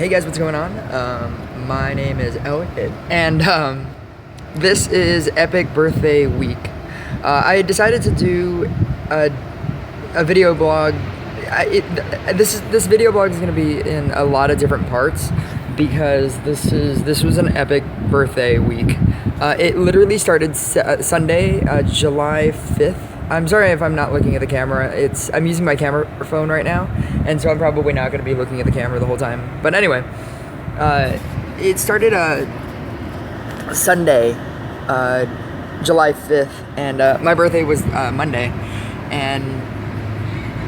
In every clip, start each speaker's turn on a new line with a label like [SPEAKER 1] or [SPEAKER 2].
[SPEAKER 1] Hey guys, what's going on? My name is Elliot, and this is Epic Birthday Week. I decided to do a video blog. This video blog is going to be in a lot of different parts because this was an epic birthday week. It literally started Sunday, July 5th. I'm sorry if I'm not looking at the camera. I'm using my camera phone right now, and so I'm probably not going to be looking at the camera the whole time. But anyway, it started Sunday, July 5th, and my birthday was Monday, and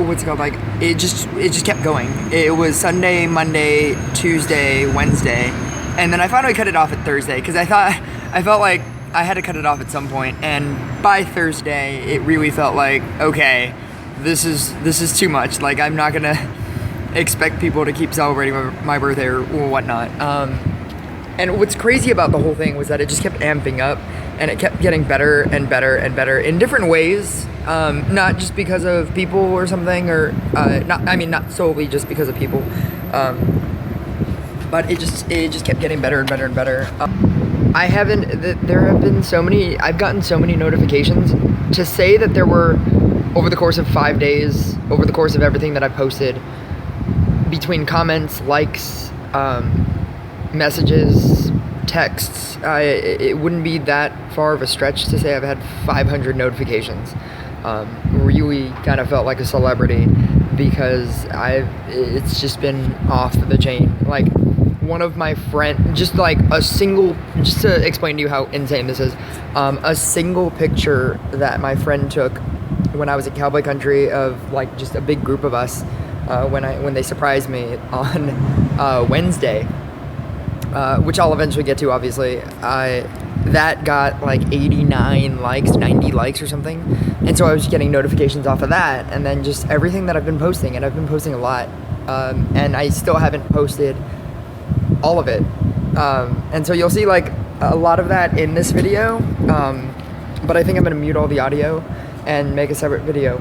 [SPEAKER 1] what's it called? Like it just kept going. It was Sunday, Monday, Tuesday, Wednesday, and then I finally cut it off at Thursday because I felt like I had to cut it off at some point, and by Thursday it really felt like, okay, this is too much. Like, I'm not gonna expect people to keep celebrating my birthday or whatnot. And what's crazy about the whole thing was that it just kept amping up, and it kept getting better and better and better in different ways. Not just because of people or something, or not solely just because of people, but it just kept getting better and better and better. I've gotten so many notifications. To say that there were, over the course of 5 days, over the course of everything that I posted, between comments, likes, messages, texts, it wouldn't be that far of a stretch to say I've had 500 notifications. Really kind of felt like a celebrity because it's just been off the chain. Like, one of my friends, just to explain to you how insane this is, a single picture that my friend took when I was at Cowboy Country of like just a big group of us, when they surprised me on Wednesday, which I'll eventually get to, obviously. That got like 89 likes, 90 likes or something, and so I was getting notifications off of that, and then just everything that I've been posting, and I've been posting a lot, and I still haven't posted all of it, and so you'll see like a lot of that in this video, but I think I'm gonna mute all the audio and make a separate video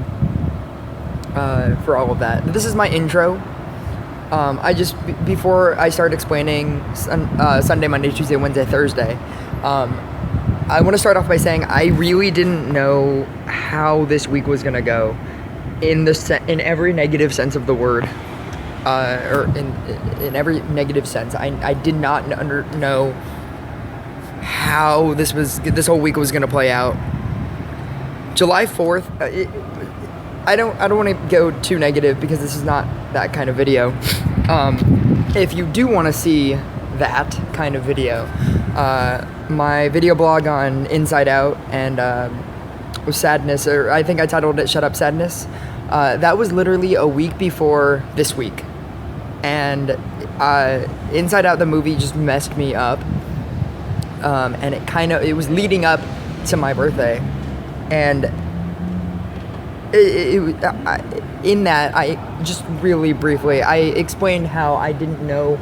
[SPEAKER 1] for all of that. This is my intro. Before I start explaining Sunday, Monday, Tuesday, Wednesday, Thursday, I want to start off by saying I really didn't know how this week was gonna go, in every negative sense of the word. Or in every negative sense. I did not know how this whole week was going to play out. July 4th, I don't want to go too negative because this is not that kind of video. If you do want to see that kind of video, my video blog on Inside Out and Sadness, or I think I titled it Shut Up Sadness, that was literally a week before this week. And Inside Out, the movie, just messed me up, and it was leading up to my birthday, and in that, I just really briefly, I explained how I didn't know,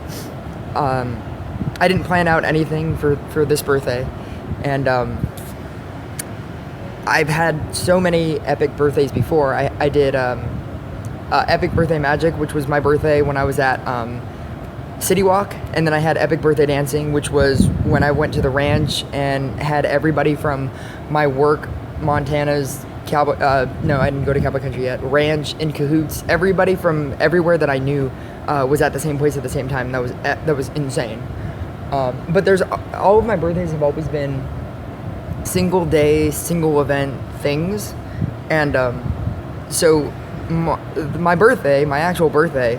[SPEAKER 1] I didn't plan out anything for this birthday, and I've had so many epic birthdays before. I did Epic Birthday Magic, which was my birthday when I was at City Walk, and then I had Epic Birthday Dancing, which was when I went to the ranch and had everybody from my work, Montana's Cowboy, no, I didn't go to Cowboy Country yet, ranch, in cahoots. Everybody from everywhere that I knew was at the same place at the same time. That was insane. But all of my birthdays have always been single day, single event things, and so my birthday, my actual birthday,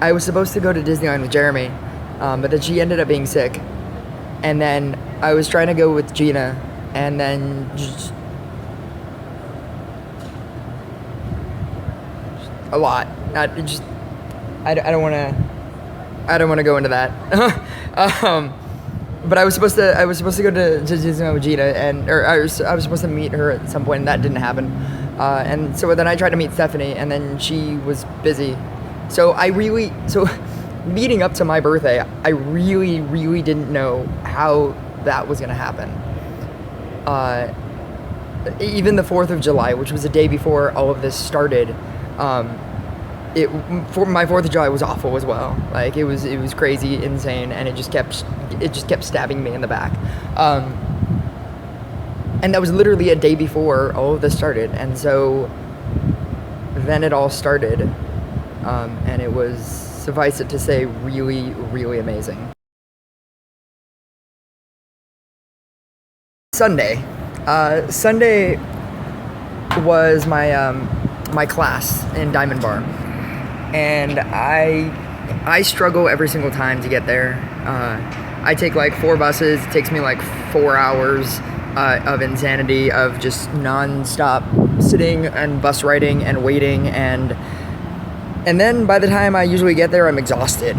[SPEAKER 1] I was supposed to go to Disneyland with Jeremy, but then she ended up being sick, and then I was trying to go with Gina, and then just a lot. I don't want to go into that. But I was supposed to go to Disneyland with Gina, or I was supposed to meet her at some point, and that didn't happen. And so then I tried to meet Stephanie, and then she was busy. So leading up to my birthday, I really, really didn't know how that was going to happen. Even the 4th of July, which was the day before all of this started, it for my 4th of July was awful as well. Like it was crazy, insane, and it just kept stabbing me in the back. And that was literally a day before all of this started, and so then it all started, and it was, suffice it to say, really, really amazing. Sunday. Sunday was my class in Diamond Bar, and I struggle every single time to get there. I take like 4 buses. It takes me like 4 hours of insanity of just non-stop sitting and bus riding and waiting, and then by the time I usually get there, I'm exhausted.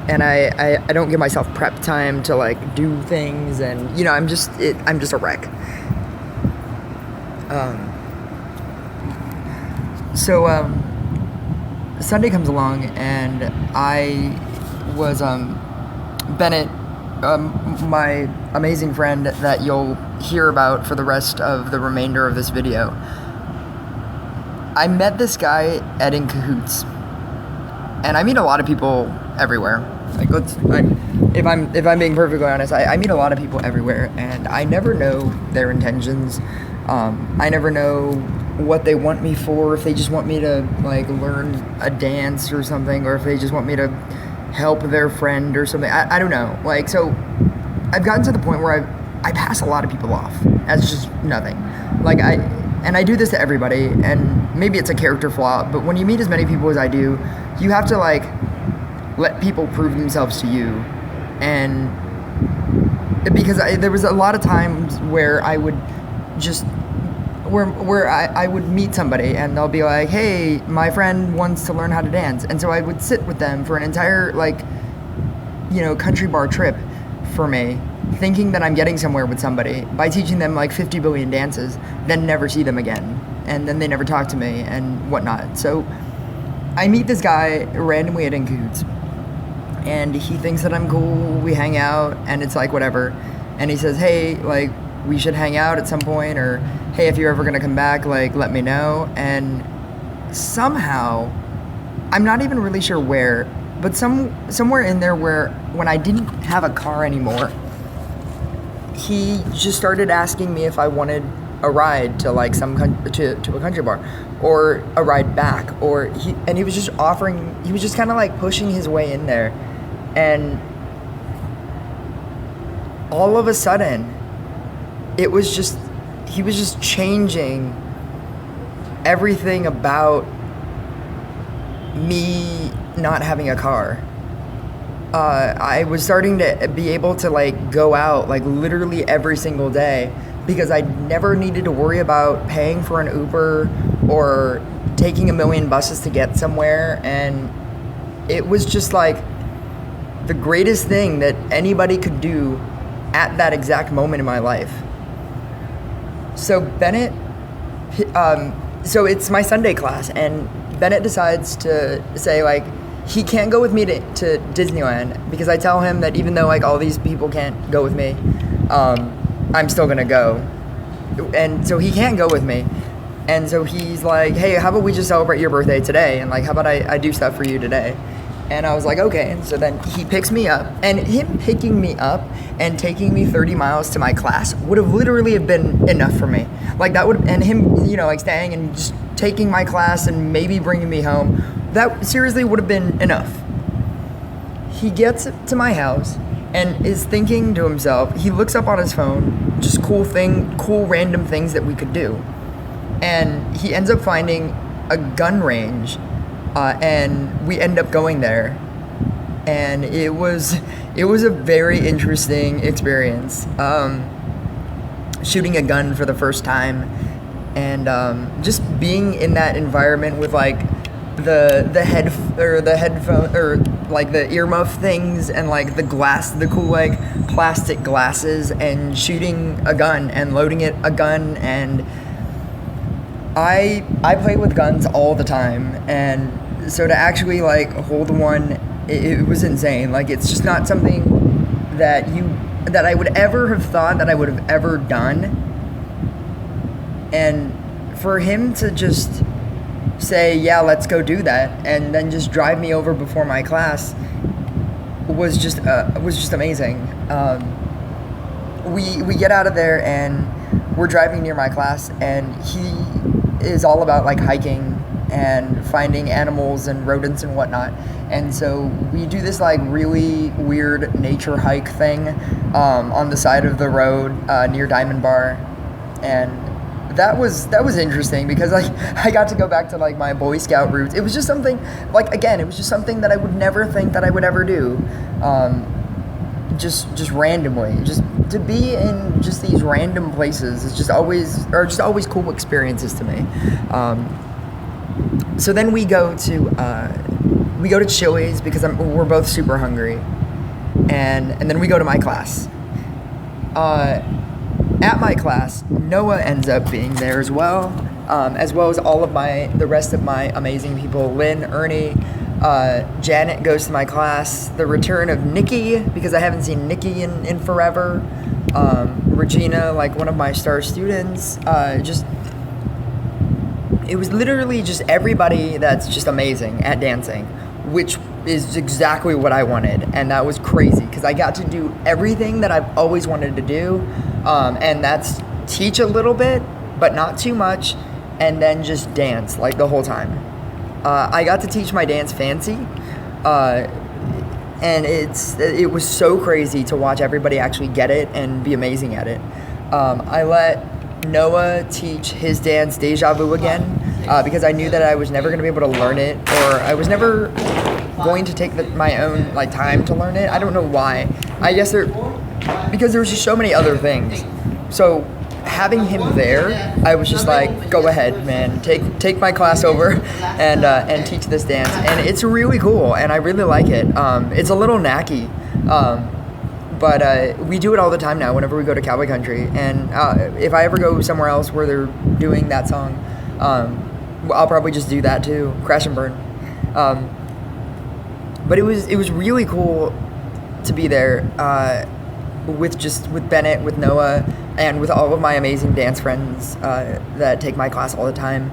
[SPEAKER 1] And I don't give myself prep time to like do things, and you know, I'm just a wreck. So Sunday comes along, and I was Bennett, my amazing friend that you'll hear about for the rest of the remainder of this video. I met this guy at In Cahoots, and I meet a lot of people everywhere. Like, if I'm being perfectly honest, I meet a lot of people everywhere, and I never know their intentions. I never know what they want me for, if they just want me to like learn a dance or something, or if they just want me to help their friend or something. I don't know. Like, so I've gotten to the point where I pass a lot of people off as just nothing. Like, I do this to everybody, and maybe it's a character flaw, but when you meet as many people as I do, you have to like let people prove themselves to you. And because there was a lot of times where I would just where I would meet somebody, and they'll be like, hey, my friend wants to learn how to dance, and so I would sit with them for an entire like, you know, country bar trip for me, thinking that I'm getting somewhere with somebody by teaching them like 50 billion dances, then never see them again, and then they never talk to me and whatnot. So I meet this guy randomly at In Cahoots, and he thinks that I'm cool. We hang out, and it's like whatever, and he says, hey, like, we should hang out at some point, or hey, if you're ever gonna come back, like, let me know. And somehow, I'm not even really sure where, but somewhere in there, where when I didn't have a car anymore, he just started asking me if I wanted a ride to like to a country bar, or a ride back, or he was just offering, he was just kind of like pushing his way in there, and all of a sudden, it was just, he was just changing everything about me not having a car. I was starting to be able to like go out like literally every single day, because I never needed to worry about paying for an Uber or taking a million buses to get somewhere. And it was just like the greatest thing that anybody could do at that exact moment in my life. So Bennett, so it's my Sunday class, and Bennett decides to say like he can't go with me to Disneyland, because I tell him that even though like all these people can't go with me, I'm still gonna go, and so he can't go with me. And so he's like, hey, how about we just celebrate your birthday today, and like how about I do stuff for you today? And I was like, okay. And so then he picks me up, and him picking me up and taking me 30 miles to my class would have literally have been enough for me. Like that would, and him, you know, like staying and just taking my class and maybe bringing me home, that seriously would have been enough. He gets to my house and is thinking to himself, he looks up on his phone, just cool random things that we could do. And he ends up finding a gun range, and we end up going there, and it was a very interesting experience, shooting a gun for the first time, and just being in that environment with like the headphone, or like the earmuff things, and like the cool like plastic glasses, and shooting a gun and loading a gun. And I play with guns all the time, and so to actually like hold one, it was insane. Like it's just not something that I would ever have thought that I would have ever done. And for him to just say, yeah, let's go do that, and then just drive me over before my class was just amazing. We get out of there and we're driving near my class, and he is all about like hiking and finding animals and rodents and whatnot. And so we do this like really weird nature hike thing on the side of the road near Diamond Bar, and that was interesting because like I got to go back to like my Boy Scout roots. It was just something like, again, it was just something that I would never think that I would ever do. Just randomly, just to be in just these random places is just always cool experiences to me. So then we go to Chili's because we're both super hungry, and then we go to my class. At my class, Noah ends up being there as well as all of the rest of my amazing people. Lynn, Ernie, Janet goes to my class. The return of Nikki, because I haven't seen Nikki in forever. Regina, like one of my star students. It was literally just everybody that's just amazing at dancing, which is exactly what I wanted, and that was crazy because I got to do everything that I've always wanted to do, and that's teach a little bit, but not too much, and then just dance like the whole time. I got to teach my dance fancy, and it was so crazy to watch everybody actually get it and be amazing at it. I let Noah teach his dance Deja Vu again because I knew that I was never going to be able to learn it, or I was never going to take my own like time to learn it. I don't know why. I guess because there was just so many other things. So having him there, I was just like, go ahead, man, take my class over and teach this dance, and it's really cool, and I really like it. It's a little knacky, but we do it all the time now whenever we go to Cowboy Country, and if I ever go somewhere else where they're doing that song, I'll probably just do that too, Crash and Burn. But it was really cool to be there with Bennett, with Noah, and with all of my amazing dance friends that take my class all the time,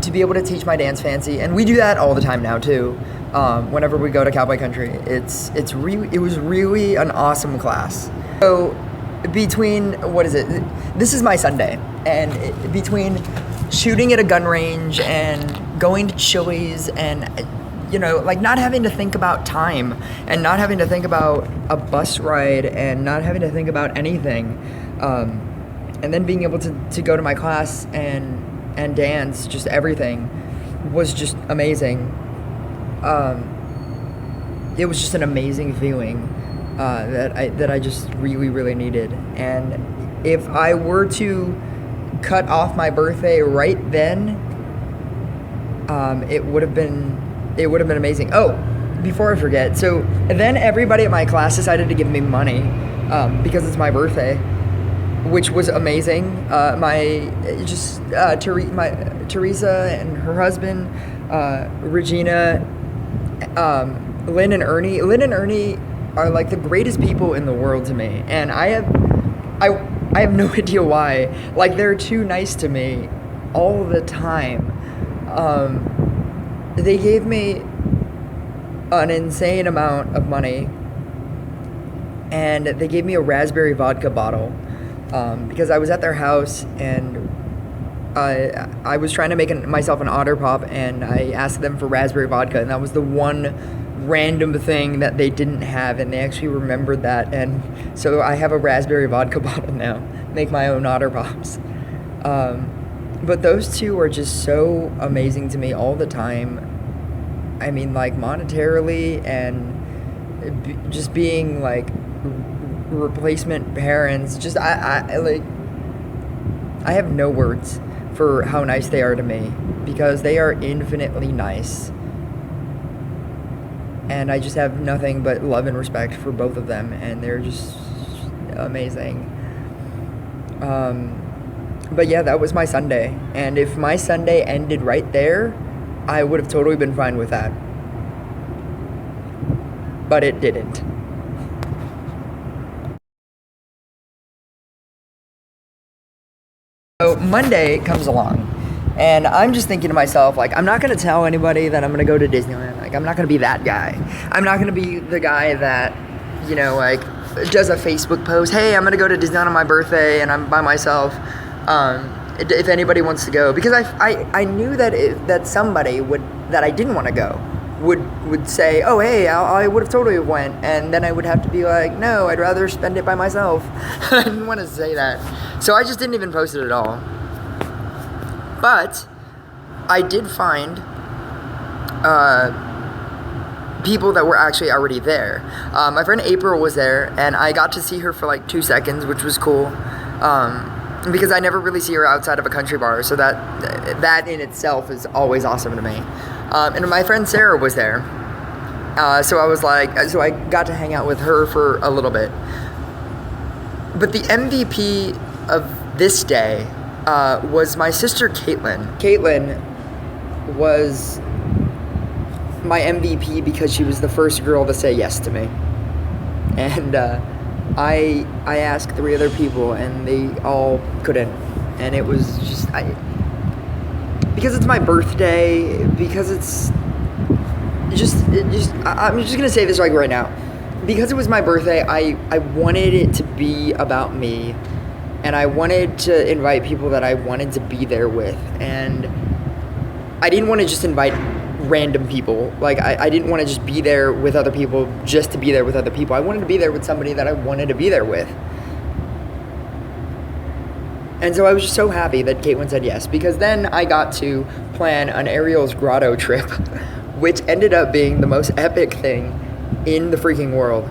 [SPEAKER 1] to be able to teach my dance fancy. And we do that all the time now too. Whenever we go to Cowboy Country, it was really an awesome class. So between, this is my Sunday, and between shooting at a gun range and going to Chili's and like not having to think about time and not having to think about a bus ride and not having to think about anything, and then being able to go to my class and dance, just everything was just amazing. It was just an amazing feeling that I just really, really needed. And if I were to cut off my birthday right then, it would have been amazing. Oh, before I forget, so then everybody at my class decided to give me money because it's my birthday, which was amazing. Teresa and her husband, Regina, Lynn and Ernie. Lynn and Ernie are like the greatest people in the world to me, and I have no idea why. Like, they're too nice to me all the time. They gave me an insane amount of money, and they gave me a raspberry vodka bottle because I was at their house, and I was trying to make myself an otter pop, and I asked them for raspberry vodka, and that was the one random thing that they didn't have, and they actually remembered that, and so I have a raspberry vodka bottle now. Make my own otter pops. But those two are just so amazing to me all the time. I mean, like, monetarily and just being like replacement parents. Just I have no words for how nice they are to me, because they are infinitely nice. And I just have nothing but love and respect for both of them, and they're just amazing. But yeah, that was my Sunday. And if my Sunday ended right there, I would have totally been fine with that. But it didn't. So Monday comes along, And I'm just thinking to myself, like, I'm not going to tell anybody that I'm going to go to Disneyland. Like, I'm not going to be that guy. I'm not going to be the guy that, you know, like, does a Facebook post, hey, I'm going to go to Disneyland on my birthday and I'm by myself. If anybody wants to go. Because I knew that somebody that I didn't want to go would say, oh, hey, I would have totally went. And then I would have to be like, no, I'd rather spend it by myself. I didn't want to say that. So I just didn't even post it at all. But I did find people that were actually already there. My friend April was there, and I got to see her for like 2 seconds, which was cool. Because I never really see her outside of a country bar, so that in itself is always awesome to me. And my friend Sarah was there, so I got to hang out with her for a little bit. But the MVP of this day was my sister Caitlin. Caitlin was my MVP because she was the first girl to say yes to me, and I asked 3 other people and they all couldn't, and it was just because it's my birthday, because I'm just gonna say this like right now, because it was my birthday, I wanted it to be about me, and I wanted to invite people that I wanted to be there with, and I didn't want to just invite random people. Like, I didn't want to just be there with other people just to be there with other people. I wanted to be there with somebody that I wanted to be there with. And so I was just so happy that Caitlin said yes, because then I got to plan an Ariel's Grotto trip, which ended up being the most epic thing in the freaking world.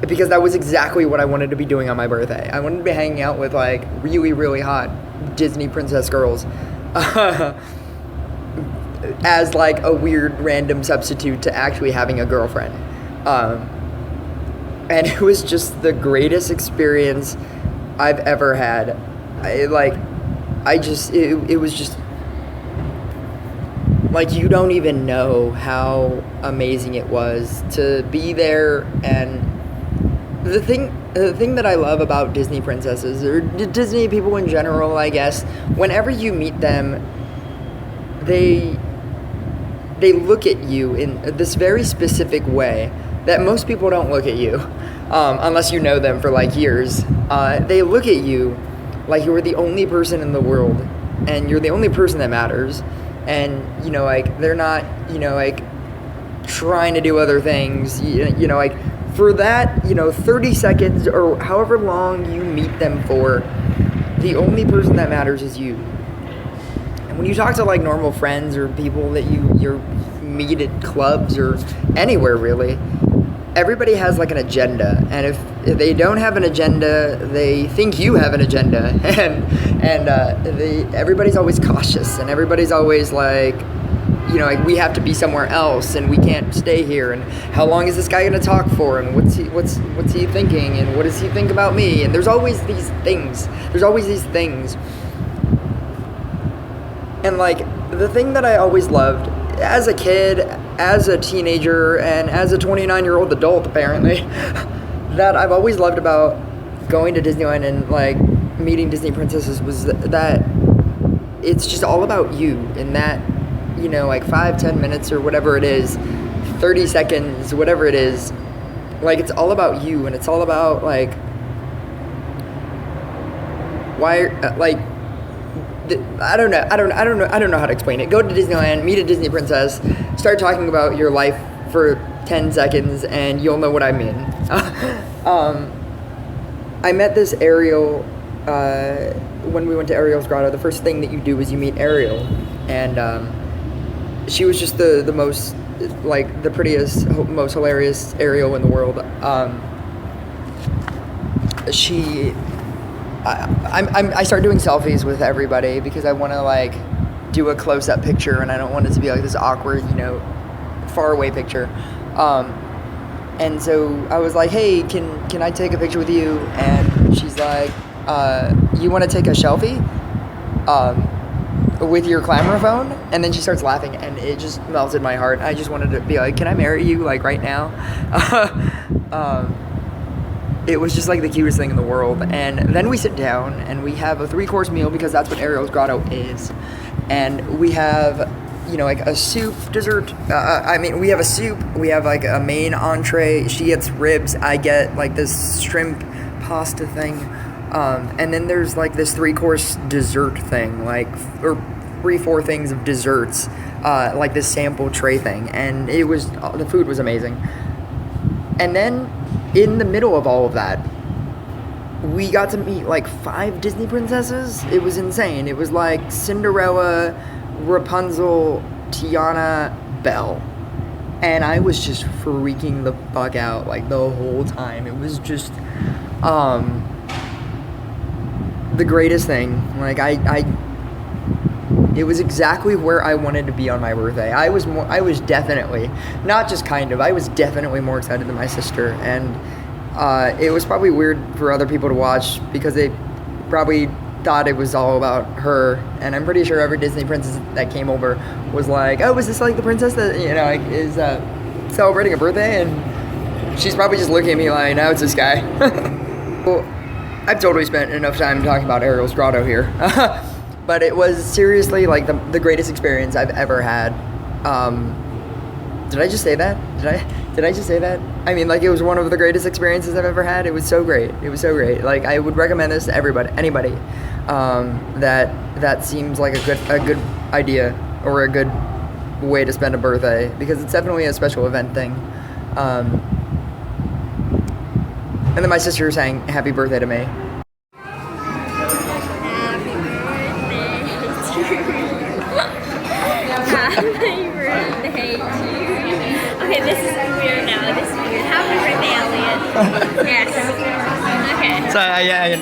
[SPEAKER 1] Because that was exactly what I wanted to be doing on my birthday. I wanted to be hanging out with, like, really, really hot Disney princess girls. As like a weird random substitute to actually having a girlfriend. And it was just the greatest experience I've ever had. It was just like, you don't even know how amazing it was to be there. And the thing that I love about Disney princesses, or Disney people in general, I guess, whenever you meet them, they look at you in this very specific way that most people don't look at you, unless you know them for like years. They look at you like you're the only person in the world, and you're the only person that matters. And, you know, like, they're not, you know, like, trying to do other things, you know, like, for that, you know, 30 seconds or however long you meet them for, the only person that matters is you. And when you talk to, like, normal friends or people that you meet at clubs or anywhere, really, everybody has, like, an agenda. And if they don't have an agenda, they think you have an agenda. And everybody's always cautious, and everybody's always like, you know, like, we have to be somewhere else, and we can't stay here, and how long is this guy gonna talk for, and what's he thinking, and what does he think about me? And there's always these things. And, like, the thing that I always loved as a kid, as a teenager, and as a 29-year-old adult, apparently, that I've always loved about going to Disneyland and, like, meeting Disney princesses was that it's just all about you, and that, you know, like, 5-10 minutes or whatever it is, 30 seconds, whatever it is, like, it's all about you, and it's all about, like, why, like, I don't know how to explain it. Go to Disneyland, meet a Disney princess, start talking about your life for 10 seconds, and you'll know what I mean. I met this Ariel when we went to Ariel's Grotto. The first thing that you do is you meet Ariel, and she was just the most, like, the prettiest, most hilarious Ariel in the world. I start doing selfies with everybody because I want to, like, do a close-up picture, and I don't want it to be like this awkward, you know, far away picture. And so I was like, hey, can I take a picture with you? And she's like, you want to take a selfie with your camera phone? And then she starts laughing, and it just melted my heart. I just wanted to be like, can I marry you, like, right now? it was just like the cutest thing in the world. And then we sit down and we have a 3-course meal because that's what Ariel's Grotto is. And we have, you know, like a soup, dessert. We have a soup. We have like a main entree. She gets ribs. I get like this shrimp pasta thing. And then there's like this 3-course dessert thing, like, or 3-4 things of desserts, like this sample tray thing. And the food was amazing. And then in the middle of all of that, we got to meet like 5 Disney princesses. It was insane. It was like Cinderella, Rapunzel, Tiana, Belle. And I was just freaking the fuck out like the whole time. It was just the greatest thing. Like it was exactly where I wanted to be on my birthday. I was definitely, not just kind of, I was definitely more excited than my sister. And it was probably weird for other people to watch because they probably thought it was all about her. And I'm pretty sure every Disney princess that came over was like, oh, is this like the princess that, you know, like, is celebrating a birthday? And she's probably just looking at me like, no, it's this guy. Well, I've totally spent enough time talking about Ariel's Grotto here. But it was seriously like the greatest experience I've ever had. Did I just say that? Did I just say that? I mean, like, it was one of the greatest experiences I've ever had. It was so great. It was so great. Like, I would recommend this to anybody that seems like a good idea or a good way to spend a birthday, because it's definitely a special event thing. And then my sister sang happy birthday to me.
[SPEAKER 2] Happy birthday to you. Okay, this is weird now. This is weird. Happy birthday, Elliot. Yes. Okay.
[SPEAKER 1] So, yeah.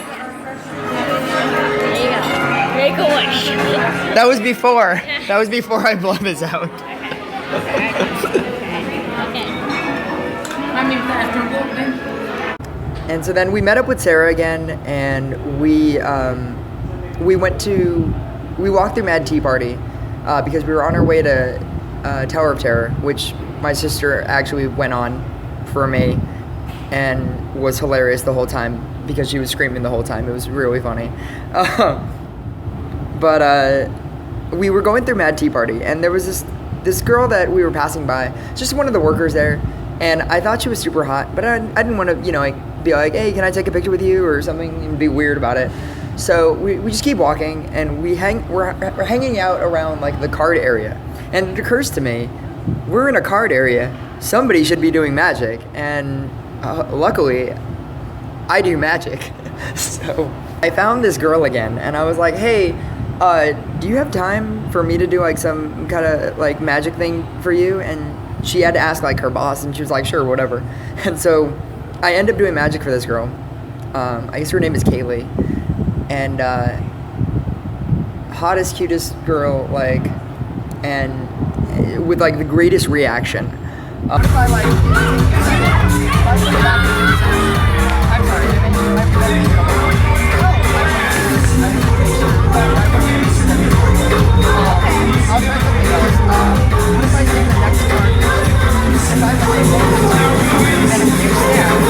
[SPEAKER 2] There you go. Make a wish.
[SPEAKER 1] That was before. That was before I blow this out.
[SPEAKER 2] Okay.
[SPEAKER 1] And so then we met up with Sarah again, and we walked through Mad Tea Party because we were on our way to Tower of Terror, which my sister actually went on for me and was hilarious the whole time because she was screaming the whole time. It was really funny. But we were going through Mad Tea Party, and there was this girl that we were passing by, just one of the workers there, and I thought she was super hot, but I didn't want to, you know, like, be like, hey, can I take a picture with you or something, and be weird about it. So we just keep walking, and we're hanging out around like the card area, and it occurs to me, we're in a card area, somebody should be doing magic, and luckily I do magic. So I found this girl again, and I was like, hey, do you have time for me to do like some kind of like magic thing for you? And she had to ask like her boss, and she was like, sure, whatever. And so I ended up doing magic for this girl. I guess her name is Kaylee. And hottest, cutest girl, like, and with like the greatest reaction. I'm sorry. I'll try something else. What if I take the next card? If I play both of them, and if you stand,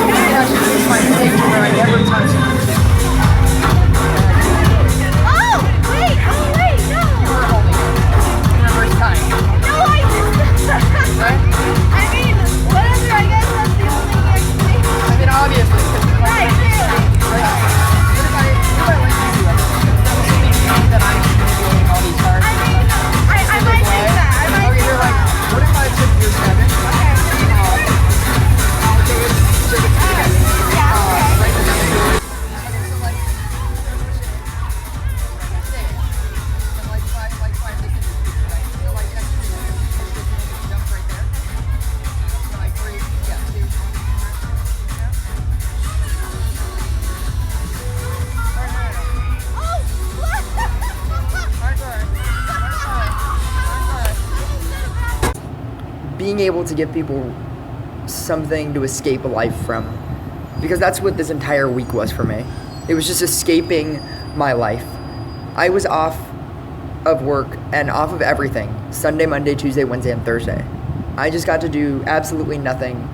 [SPEAKER 1] maybe I should use my stick where I never touch it.
[SPEAKER 2] Oh, wait, no.
[SPEAKER 1] You were holding it. In reverse time.
[SPEAKER 2] No, I just...
[SPEAKER 1] Right?
[SPEAKER 2] I mean, whatever, I guess that's the only thing I can think of.
[SPEAKER 1] I mean, obviously.
[SPEAKER 2] Right, clearly.
[SPEAKER 1] That I'm doing all these cards.
[SPEAKER 2] I mean, I might think that.
[SPEAKER 1] Okay, you're like, what if I took your 7? Okay. I'll take it. Take it.
[SPEAKER 2] Yeah, okay.
[SPEAKER 1] Right to the end. Okay, so like, five distances, right? So like, that's 3. Jump right there. So like 3, yeah, 2. Being able to give people something to escape life from, because that's what this entire week was for me. It was just escaping my life. I was off of work and off of everything Sunday, Monday, Tuesday, Wednesday, and Thursday. I just got to do absolutely nothing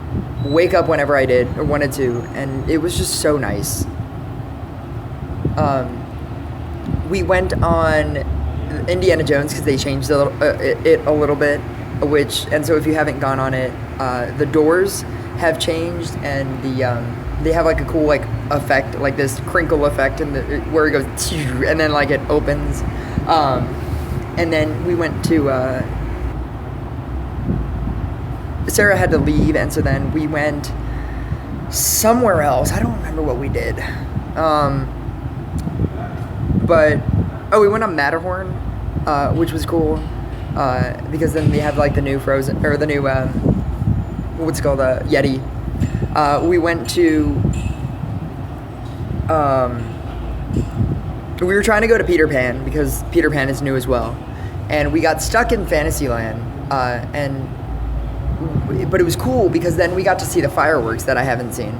[SPEAKER 1] wake up whenever I did or wanted to, and it was just so nice. We went on Indiana Jones because they changed it a little bit, and so if you haven't gone on it, the doors have changed, and they have like a cool like effect, like this crinkle effect, where it goes and then like it opens, and then we went to. Sarah had to leave, and so then we went somewhere else. I don't remember what we did. But we went on Matterhorn, which was cool, because then we have like the new Frozen, or the new what's it called, Yeti. We went to we were trying to go to Peter Pan because Peter Pan is new as well, and we got stuck in Fantasyland, but it was cool because then we got to see the fireworks that I haven't seen.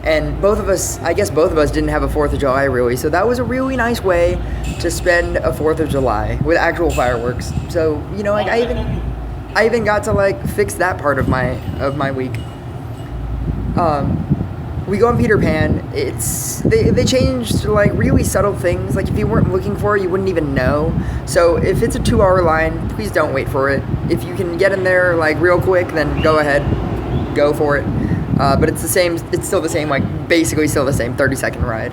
[SPEAKER 1] And I guess both of us didn't have a 4th of July really, so that was a really nice way to spend a 4th of July with actual fireworks. So, you know, like I even got to like fix that part of my week. We go on Peter Pan. They changed like really subtle things. Like if you weren't looking for it, you wouldn't even know. So if it's a 2-hour line, please don't wait for it. If you can get in there like real quick, then go ahead, go for it. But it's still the same, like basically still the same 30-second ride.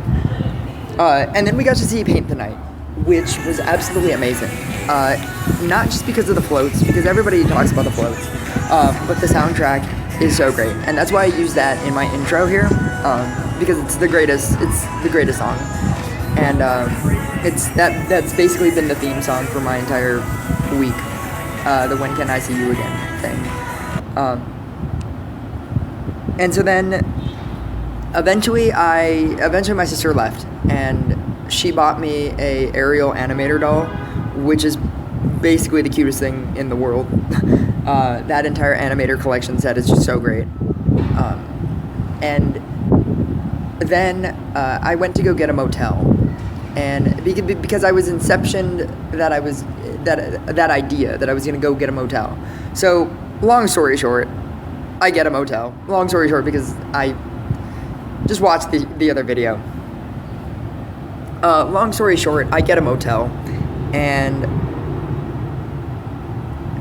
[SPEAKER 1] And then we got to see Paint the Night, which was absolutely amazing. Not just because of the floats, because everybody talks about the floats, but the soundtrack is so great. And that's why I use that in my intro here, because it's the greatest song. And that's basically been the theme song for my entire week, the When Can I See You Again thing. And so then, eventually my sister left, and she bought me a Ariel animator doll, which is basically the cutest thing in the world. That entire animator collection set is just so great. And then I went to go get a motel, and because I was inceptioned that idea that I was gonna go get a motel. So long story short, I get a motel. Long story short, because I just watched the other video. Long story short, I get a motel, and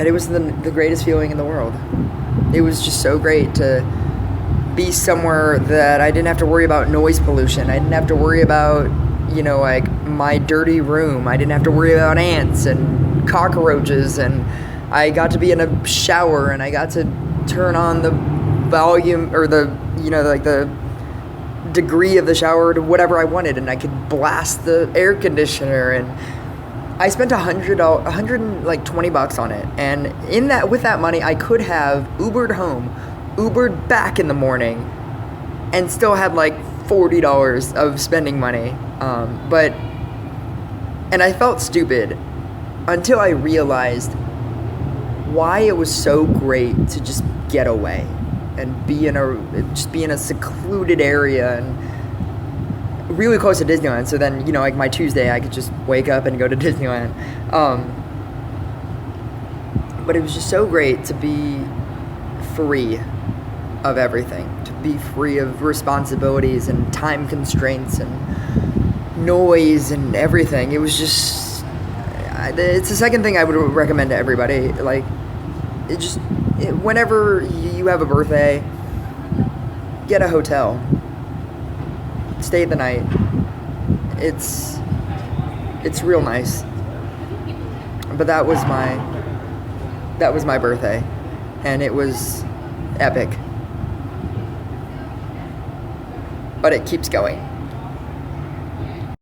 [SPEAKER 1] it was the greatest feeling in the world. It was just so great to be somewhere that I didn't have to worry about noise pollution. I didn't have to worry about, you know, like my dirty room. I didn't have to worry about ants and cockroaches, and I got to be in a shower, and I got to turn on the volume or the degree of the shower to whatever I wanted, and I could blast the air conditioner, and I spent $120 on it, and with that money I could have Ubered home, Ubered back in the morning, and still had like $40 of spending money, and I felt stupid until I realized why it was so great to just get away and be in a secluded area and really close to Disneyland. So then, you know, like my Tuesday, I could just wake up and go to Disneyland. But it was just so great to be free of everything, to be free of responsibilities and time constraints and noise and everything. It was just, it's the second thing I would recommend to everybody. Like, whenever you have a birthday, get a hotel, stay the night. It's real nice. But that was my birthday, and it was epic. But it keeps going.